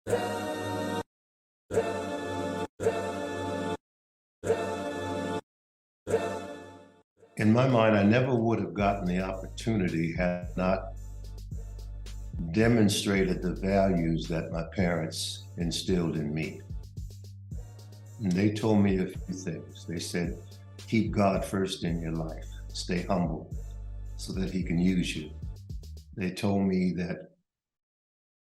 In my mind, I never would have gotten the opportunity had I not demonstrated the values that my parents instilled in me. And they told me a few things. They said, keep God first in your life, stay humble so that he can use you. They told me that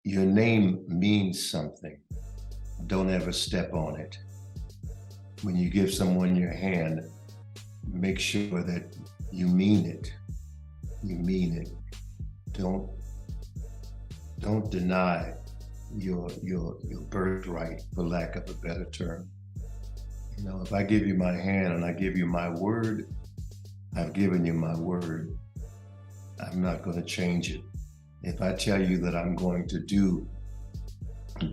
your name means something. Don't ever step on it. When you give someone your hand, make sure that you mean it. You mean it. Don't deny your birthright, for lack of a better term. You know, if I give you my hand and I give you my word, I've given you my word. I'm not going to change it. If I tell you that I'm going to do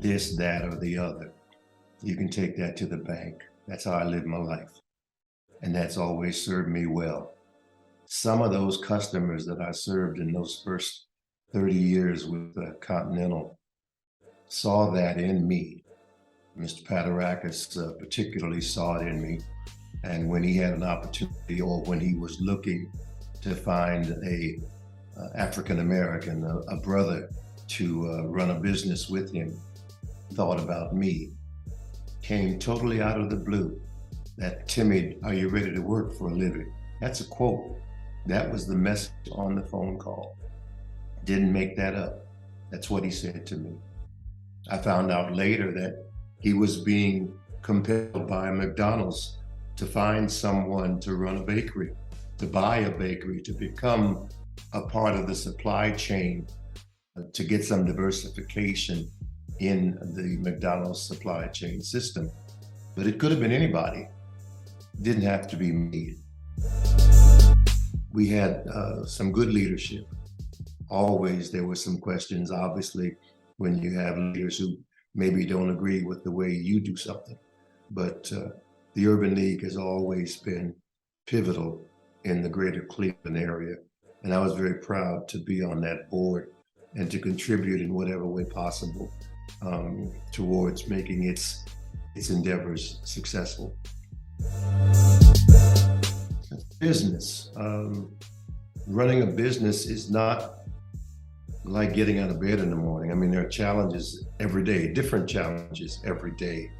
this, that, or the other, you can take that to the bank. That's how I live my life. And that's always served me well. Some of those customers that I served in those first 30 years with Continental saw that in me. Mr. Paterakis particularly saw it in me. And when he had an opportunity, or when he was looking to find a African-American, a brother to run a business with him, thought about me. Came totally out of the blue. That timid, are you ready to work for a living? That's a quote. That was the message on the phone call. Didn't make that up. That's what he said to me. I found out later that he was being compelled by McDonald's to find someone to run a bakery, to buy a bakery, to become a part of the supply chain, to get some diversification in the McDonald's supply chain system. But it could have been anybody. It didn't have to be me. We had some good leadership. Always there were some questions, obviously, when you have leaders who maybe don't agree with the way you do something. But the Urban League has always been pivotal in the greater Cleveland area. And I was very proud to be on that board and to contribute in whatever way possible towards making its endeavors successful. Business. Running a business is not like getting out of bed in the morning. I mean, there are challenges every day, different challenges every day.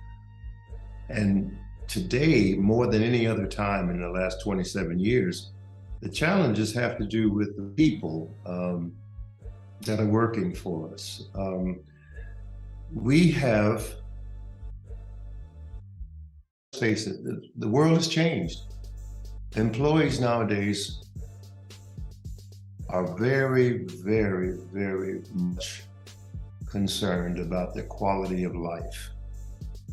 And today, more than any other time in the last 27 years, the challenges have to do with the people that are working for us. We have, let's face it, the world has changed. Employees nowadays are very, very, very much concerned about their quality of life.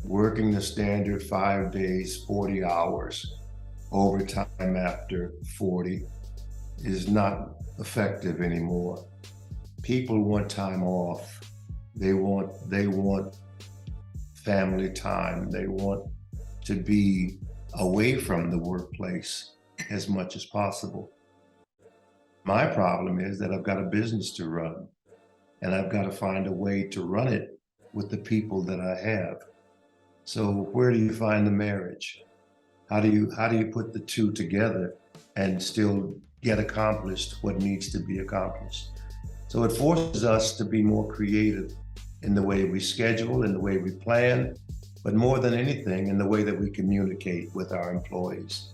Working the standard 5 days, 40 hours, overtime after 40 is not effective anymore. People want time off. They want family time. They want to be away from the workplace as much as possible. My problem is that I've got a business to run, and I've got to find a way to run it with the people that I have. So where do you find the marriage? How do you put the two together and still get accomplished what needs to be accomplished? So it forces us to be more creative in the way we schedule, in the way we plan, but more than anything, in the way that we communicate with our employees.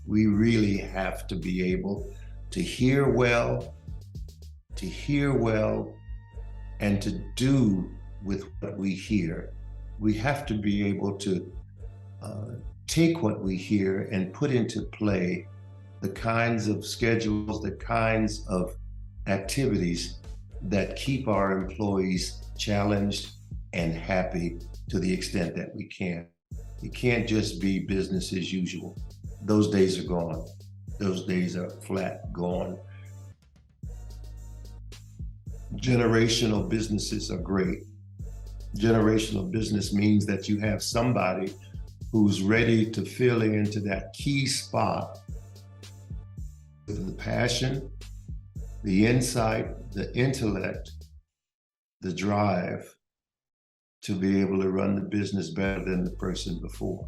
We really have to be able to hear well, and to do with what we hear. We have to be able to take what we hear and put into play the kinds of schedules, the kinds of activities that keep our employees challenged and happy to the extent that we can. It can't just be business as usual. Those days are gone. Those days are flat gone. Generational businesses are great. Generational business means that you have somebody who's ready to fill into that key spot with the passion, the insight, the intellect, the drive to be able to run the business better than the person before.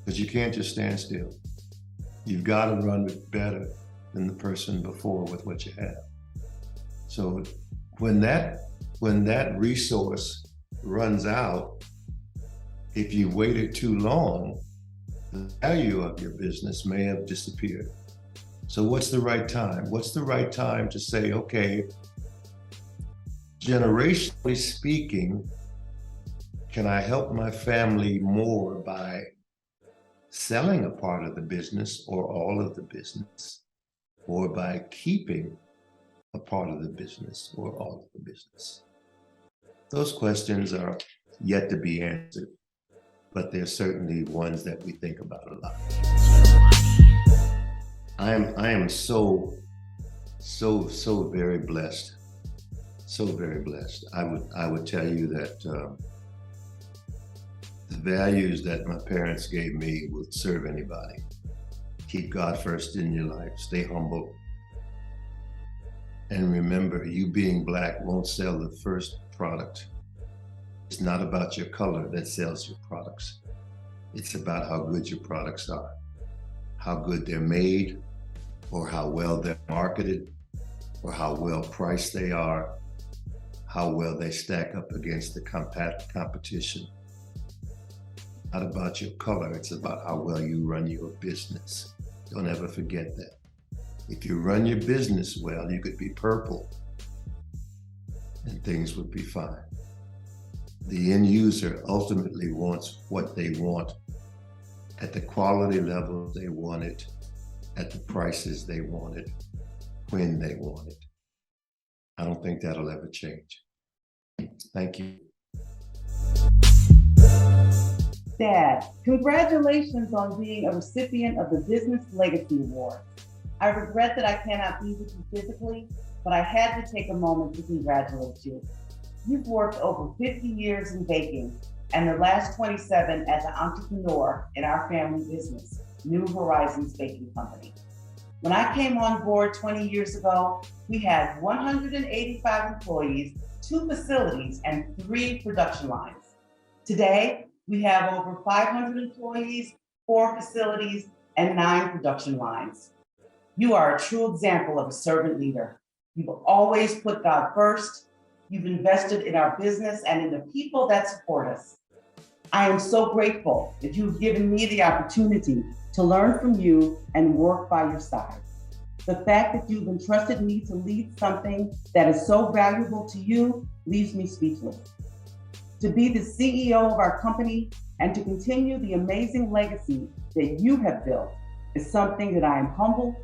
Because you can't just stand still. You've got to run it better than the person before with what you have. So when that resource runs out, if you waited too long, the value of your business may have disappeared. So what's the right time? What's the right time to say, okay, generationally speaking, can I help my family more by selling a part of the business or all of the business, or by keeping a part of the business or all of the business? Those questions are yet to be answered, but they're certainly ones that we think about a lot. I am so very blessed, so very blessed. I would tell you that the values that my parents gave me would serve anybody. Keep God first in your life, stay humble, and remember, you being Black won't sell the first product. It's not about your color that sells your products. It's about how good your products are, how good they're made, or how well they're marketed, or how well priced they are, how well they stack up against the competition. Not about your color, it's about how well you run your business. Don't ever forget that. If you run your business well, you could be purple and things would be fine. The end user ultimately wants what they want at the quality level they want it, at the prices they want it, when they want it. I don't think that'll ever change. Thank you. Dad, congratulations on being a recipient of the Business Legacy Award. I regret that I cannot be with you physically, but I had to take a moment to congratulate you. You've worked over 50 years in baking and the last 27 as an entrepreneur in our family business, New Horizons Baking Company. When I came on board 20 years ago, we had 185 employees, 2 facilities, and 3 production lines. Today, we have over 500 employees, 4 facilities, and 9 production lines. You are a true example of a servant leader. You've always put God first. You've invested in our business and in the people that support us. I am so grateful that you've given me the opportunity to learn from you and work by your side. The fact that you've entrusted me to lead something that is so valuable to you leaves me speechless. To be the CEO of our company and to continue the amazing legacy that you have built is something that I am humbled,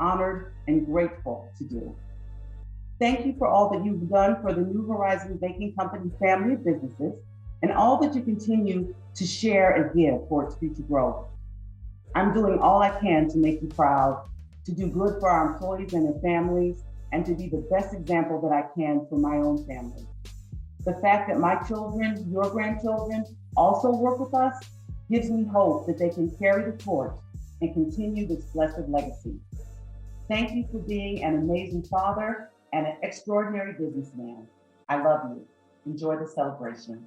honored, and grateful to do. Thank you for all that you've done for the New Horizons Baking Company family of businesses and all that you continue to share and give for its future growth. I'm doing all I can to make you proud, to do good for our employees and their families, and to be the best example that I can for my own family. The fact that my children, your grandchildren, also work with us gives me hope that they can carry the torch and continue this blessed legacy. Thank you for being an amazing father and an extraordinary businessman. I love you. Enjoy the celebration.